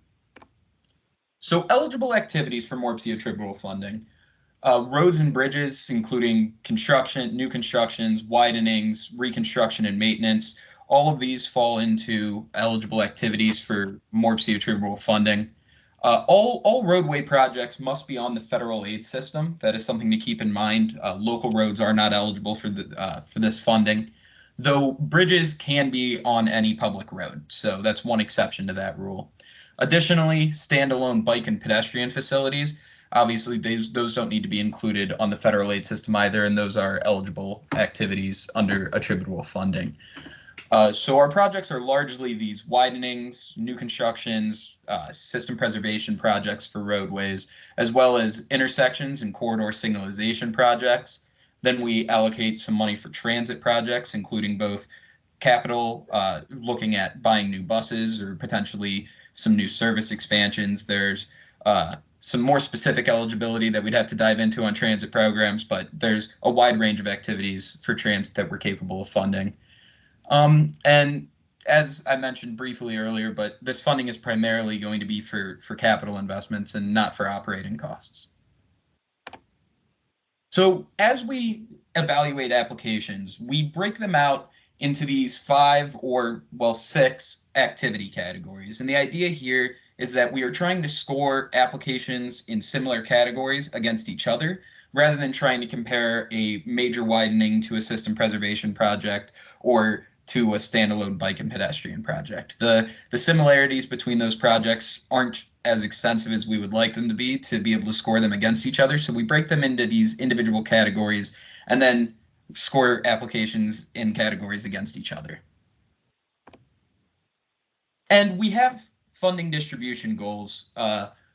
So eligible activities for MORPC-Attributable funding. Roads and bridges, including construction, new constructions, widenings, reconstruction, and maintenance. All of these fall into eligible activities for MORPC-Attributable funding. All roadway projects must be on the federal aid system. That is something to keep in mind. Local roads are not eligible for this funding, though bridges can be on any public road. So that's one exception to that rule. Additionally, standalone bike and pedestrian facilities. Obviously, those don't need to be included on the federal aid system either, and those are eligible activities under attributable funding. So our projects are largely these widenings, new constructions, system preservation projects for roadways, as well as intersections and corridor signalization projects. Then we allocate some money for transit projects, including both capital, looking at buying new buses or potentially some new service expansions. There's some more specific eligibility that we'd have to dive into on transit programs, but there's a wide range of activities for transit that we're capable of funding. And as I mentioned briefly earlier, but this funding is primarily going to be for capital investments and not for operating costs. So as we evaluate applications, we break them out into these 5 or, well, 6 activity categories. And the idea here is that we are trying to score applications in similar categories against each other, rather than trying to compare a major widening to a system preservation project or to a standalone bike and pedestrian project. The similarities between those projects aren't as extensive as we would like them to be able to score them against each other. So we break them into these individual categories and then score applications in categories against each other. And we have funding distribution goals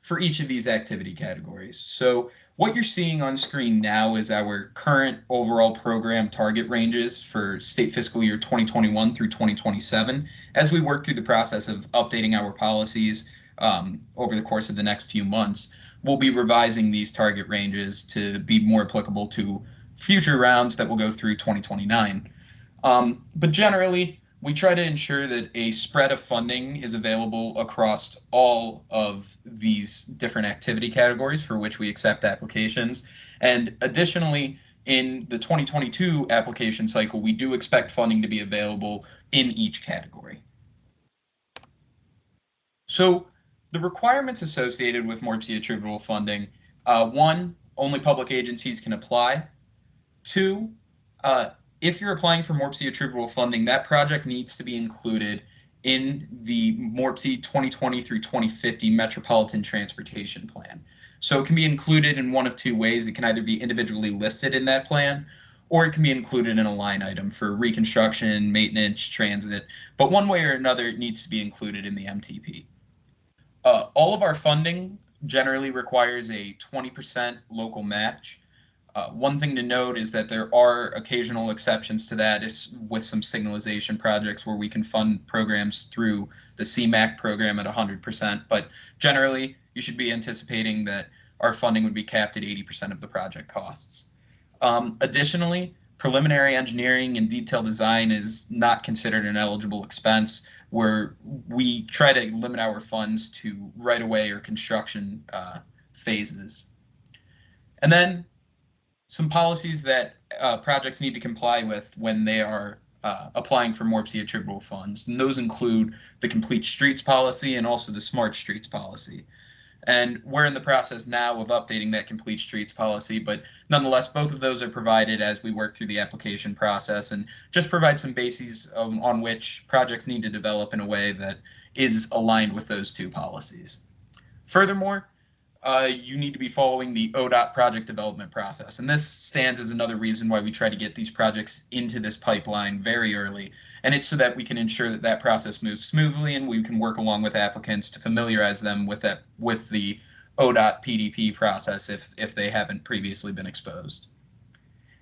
for each of these activity categories. So what you're seeing on screen now is our current overall program target ranges for state fiscal year 2021 through 2027. As we work through the process of updating our policies over the course of the next few months, we'll be revising these target ranges to be more applicable to future rounds that will go through 2029. But generally, we try to ensure that a spread of funding is available across all of these different activity categories for which we accept applications. And additionally, in the 2022 application cycle, we do expect funding to be available in each category. So the requirements associated with MORPC-Attributable Funding, 1, only public agencies can apply. 2, if you're applying for MORPC-Attributable Funding, that project needs to be included in the MORPC 2020 through 2050 Metropolitan Transportation Plan. So it can be included in one of 2 ways. It can either be individually listed in that plan, or it can be included in a line item for reconstruction, maintenance, transit. But one way or another, it needs to be included in the MTP. All of our funding generally requires a 20% local match. One thing to note is that there are occasional exceptions to that, is with some signalization projects where we can fund programs through the CMAQ program at 100%, but generally you should be anticipating that our funding would be capped at 80% of the project costs. Additionally, preliminary engineering and detailed design is not considered an eligible expense, where we try to limit our funds to right-of-way or construction phases. And then some policies that projects need to comply with when they are applying for MORPC-Attributable funds. And those include the Complete Streets policy and also the Smart Streets policy. And we're in the process now of updating that Complete Streets policy, but nonetheless, both of those are provided as we work through the application process, and just provide some bases on which projects need to develop in a way that is aligned with those 2 policies. Furthermore, you need to be following the ODOT project development process. And this stands as another reason why we try to get these projects into this pipeline very early. And it's so that we can ensure that that process moves smoothly, and we can work along with applicants to familiarize them with the ODOT PDP process if they haven't previously been exposed.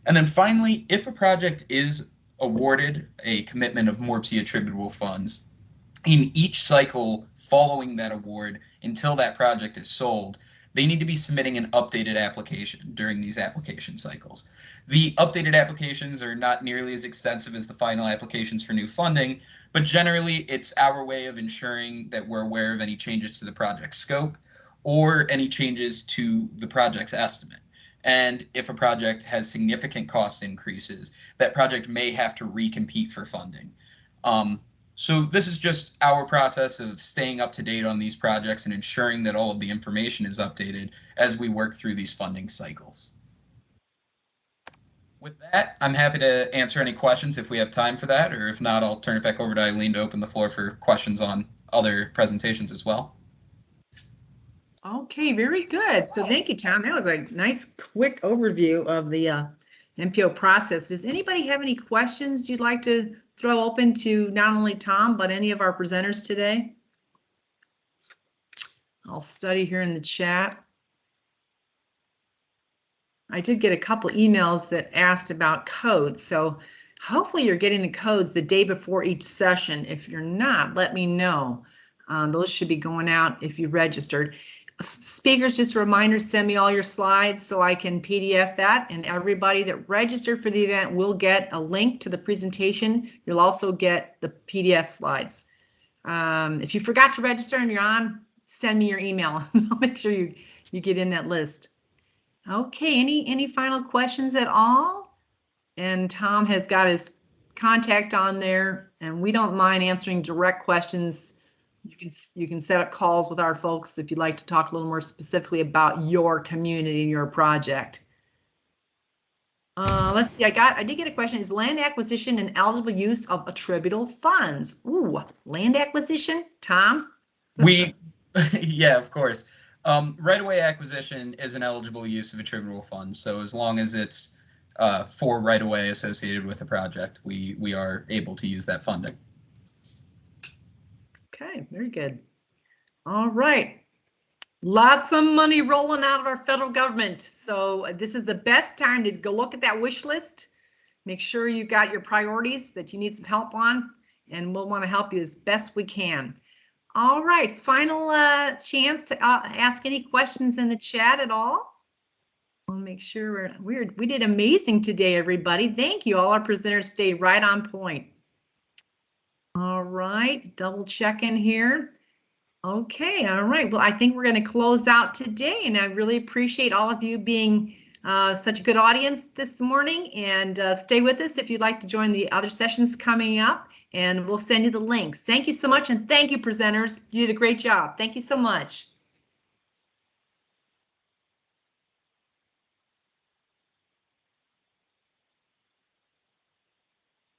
And then finally, if a project is awarded a commitment of MORPC-Attributable funds, in each cycle following that award until that project is sold, they need to be submitting an updated application during these application cycles. The updated applications are not nearly as extensive as the final applications for new funding, but generally it's our way of ensuring that we're aware of any changes to the project scope or any changes to the project's estimate. And if a project has significant cost increases, that project may have to recompete for funding. So this is just our process of staying up to date on these projects and ensuring that all of the information is updated as we work through these funding cycles. With that, I'm happy to answer any questions if we have time for that, or if not, I'll turn it back over to Eileen to open the floor for questions on other presentations as well. Okay, very good. So thank you, Tom. That was a nice, quick overview of the MPO process. Does anybody have any questions you'd like to throw open to not only Tom, but any of our presenters today? I'll study here in the chat. I did get a couple emails that asked about codes, so hopefully you're getting the codes the day before each session. If you're not, let me know. Those should be going out if you registered. Speakers, just a reminder, send me all your slides so I can PDF that, and everybody that registered for the event will get a link to the presentation. You'll also get the PDF slides. If you forgot to register and you're on, send me your email. I'll make sure you get in that list. Okay, any final questions at all? And Tom has got his contact on there, and we don't mind answering direct questions. You can set up calls with our folks if you'd like to talk a little more specifically about your community and your project. Let's see, I did get a question. Is land acquisition an eligible use of attributable funds? Ooh, land acquisition, Tom? Yeah, of course. Right-of-way acquisition is an eligible use of attributable funds. So as long as it's for right-of-way associated with a project, we are able to use that funding. Okay, very good. All right. Lots of money rolling out of our federal government. So this is the best time to go look at that wish list. Make sure you got your priorities that you need some help on, and we'll want to help you as best we can. All right, final chance to ask any questions in the chat at all. We'll make sure we did amazing today, everybody. Thank you. All our presenters stayed right on point. All right, double checking here. Okay, all right. Well, I think we're going to close out today, and I really appreciate all of you being such a good audience this morning, and stay with us if you'd like to join the other sessions coming up, and we'll send you the links. Thank you so much, and thank you, presenters. You did a great job. Thank you so much.